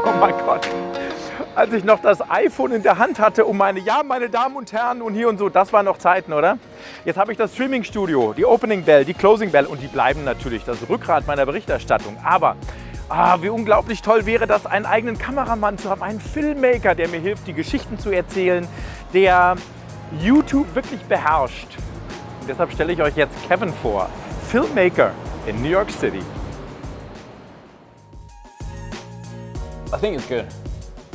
Oh mein Gott. Als ich noch das iPhone in der Hand hatte, meine Damen und Herren und hier und so, das waren noch Zeiten, oder? Jetzt habe ich das Streaming-Studio, die Opening Bell, die Closing Bell und die bleiben natürlich das Rückgrat meiner Berichterstattung. Aber wie unglaublich toll wäre das, einen eigenen Kameramann zu haben, einen Filmmaker, der mir hilft, die Geschichten zu erzählen, der YouTube wirklich beherrscht. Und deshalb stelle ich euch jetzt Kevin vor, Filmmaker in New York City. I think it's good.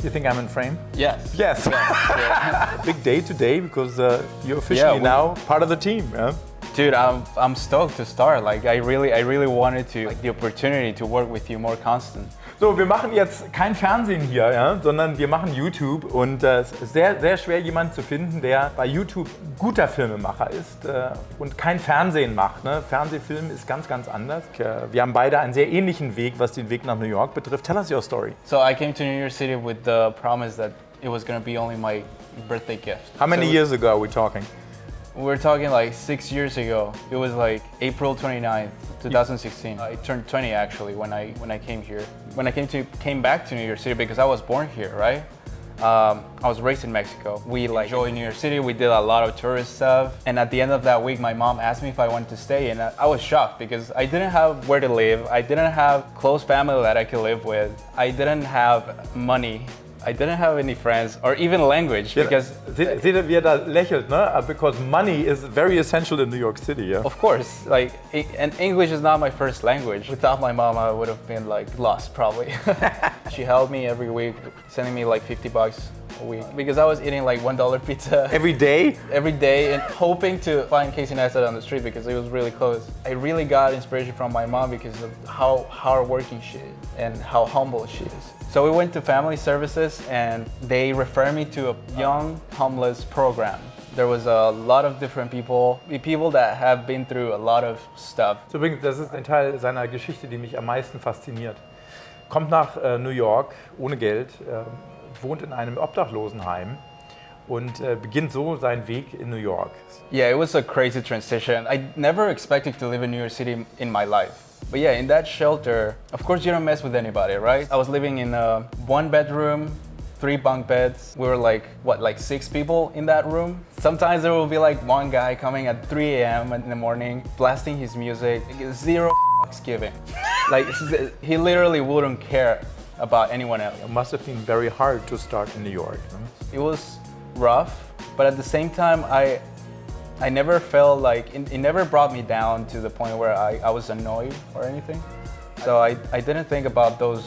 You think I'm in frame? Yes. Yes. Yeah. Big day today because you're officially now part of the team. Yeah? Dude, I'm stoked to start. Like I really wanted to the opportunity to work with you more constant. So, wir machen jetzt kein Fernsehen hier, ja, sondern wir machen YouTube und es ist sehr, sehr schwer, jemanden zu finden, der bei YouTube guter Filmemacher ist und kein Fernsehen macht. Ne? Fernsehfilm ist ganz, ganz anders. Wir haben beide einen sehr ähnlichen Weg, was den Weg nach New York betrifft. Tell us your story. So I came to New York City with the promise that it was going to be only my birthday gift. How many years ago are we talking? We're talking like 6 years ago. It was like April 29th, 2016. I turned 20 actually when I came here. When I came back to New York City because I was born here, right? I was raised in Mexico. We enjoyed New York City. We did a lot of tourist stuff. And at the end of that week, my mom asked me if I wanted to stay, and I was shocked because I didn't have where to live. I didn't have close family that I could live with. I didn't have money. I didn't have any friends or even language because... Seht ihr, wie er da lächelt, ne? Because money is very essential in New York City, yeah? Of course, like, and English is not my first language. Without my mom, I would have been like lost probably. She helped me every week, sending me like $50 a week because I was eating like $1 pizza. Every day? Every day, and hoping to find Casey Neistat on the street because it was really close. I really got inspiration from my mom because of how hardworking she is and how humble she is. So we went to family services and they referred me to a young homeless program. There was a lot of different people that have been through a lot of stuff. Übrigens, das ist ein Teil seiner Geschichte, die mich am meisten fasziniert. Kommt nach New York ohne Geld, wohnt in einem Obdachlosenheim und beginnt so seinen Weg in New York. Yeah, it was a crazy transition. I never expected to live in New York City in my life. But yeah, in that shelter, of course you don't mess with anybody, right? I was living in a 1-bedroom, 3 bunk beds. We were like 6 people in that room. Sometimes there will be like one guy coming at 3 a.m. in the morning, blasting his music, 0 fucks given. Like he literally wouldn't care about anyone else. It must have been very hard to start in New York. No? It was rough, but at the same time, I never felt like, it never brought me down to the point where I was annoyed or anything. So I didn't think about those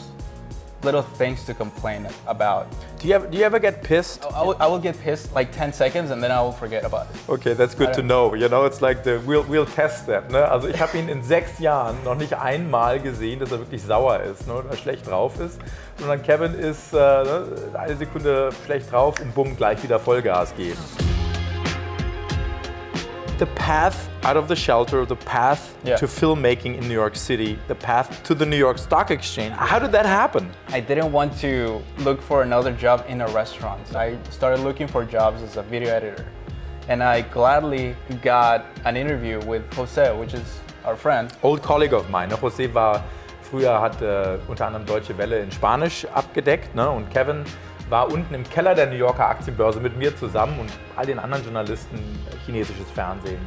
little things to complain about. Do you ever get pissed? I will get pissed like 10 seconds and then I will forget about it. Okay, that's good to know. You know, it's like we'll test that. Ne? Also ich habe ihn in 6 Jahren noch nicht einmal gesehen, dass er wirklich sauer ist, ne? Oder schlecht drauf ist. Sondern Kevin ist eine Sekunde schlecht drauf und bumm, gleich wieder Vollgas geben. The path out of the shelter, the path to filmmaking in New York City, the path to the New York Stock Exchange. How did that happen? I didn't want to look for another job in a restaurant. I started looking for jobs as a video editor. And I gladly got an interview with Jose, which is our friend. Old colleague of mine. Jose hat unter anderem Deutsche Welle in Spanisch abgedeckt, ne? Und Kevin war unten im Keller der New Yorker Aktienbörse mit mir zusammen und all den anderen Journalisten, chinesisches Fernsehen,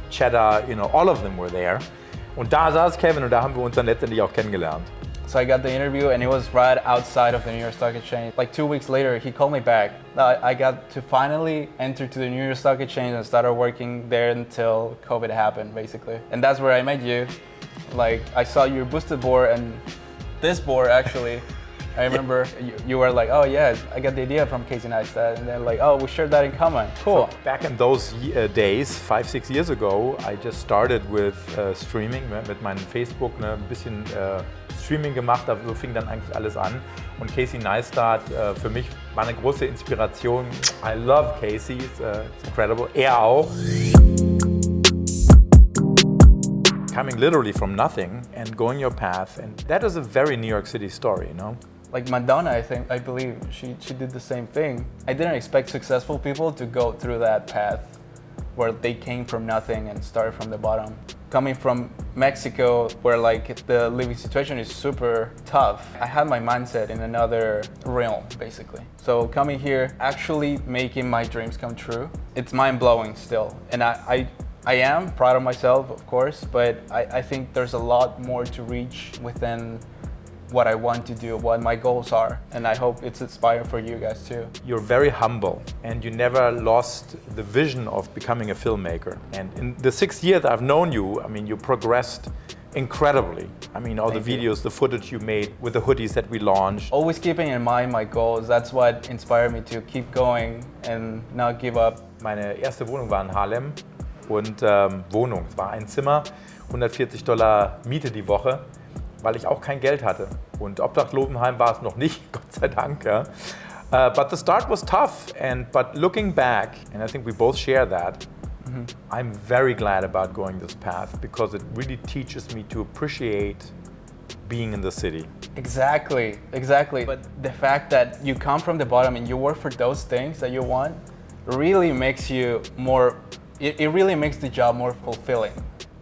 Cheddar, all of them were there. Und da saß Kevin und da haben wir uns dann letztendlich auch kennengelernt. So I got the interview and it was right outside of the New York Stock Exchange. Like 2 weeks later, he called me back. I got to finally enter to the New York Stock Exchange and started working there until COVID happened, basically. And that's where I met you. Like, I saw your boosted board and this board actually. I remember you were like, oh yeah, I got the idea from Casey Neistat, and then like, oh, we shared that in common. Cool. So back in those days, 5-6 years ago, I just started with streaming, mit meinem Facebook, ein bisschen Streaming gemacht, so fing dann eigentlich alles an. Und Casey Neistat für mich war eine große Inspiration. I love Casey, it's incredible. Er auch. Coming literally from nothing and going your path, and that is a very New York City story, you know? Like Madonna, I believe she did the same thing. I didn't expect successful people to go through that path where they came from nothing and started from the bottom. coming from Mexico, where like the living situation is super tough, I had my mindset in another realm, basically. So coming here, actually making my dreams come true, it's mind-blowing still. And I am proud of myself, of course, but I think there's a lot more to reach within what I want to do, what my goals are, and I hope it's inspiring for you guys too. You're very humble and you never lost the vision of becoming a filmmaker. And in the 6 years I've known you, I mean, you progressed incredibly. I mean, all the videos, the footage you made with the hoodies that we launched. Always keeping in mind my goals, that's what inspired me to keep going and not give up. Meine erste Wohnung war in Harlem und Wohnung, es war ein Zimmer, $140 Miete die Woche, weil ich auch kein Geld hatte. Und Obdachlosenheim war es noch nicht, Gott sei Dank. Ja. But the start was tough, but looking back, and I think we both share that, I'm very glad about going this path because it really teaches me to appreciate being in the city. Exactly. But the fact that you come from the bottom and you work for those things that you want really makes you more, it really makes the job more fulfilling.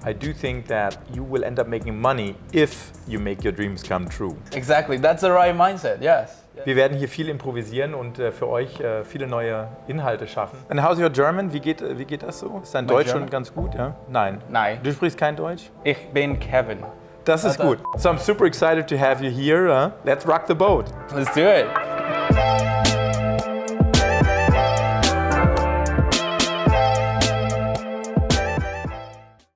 I do think that you will end up making money if you make your dreams come true. Exactly, that's the right mindset, yes. Wir werden hier viel improvisieren und für euch viele neue Inhalte schaffen. And how's your German? Wie geht das so? Ist dein Deutsch schon ganz gut? Ja? Nein. Du sprichst kein Deutsch? Ich bin Kevin. Das ist gut. So I'm super excited to have you here. Let's rock the boat. Let's do it.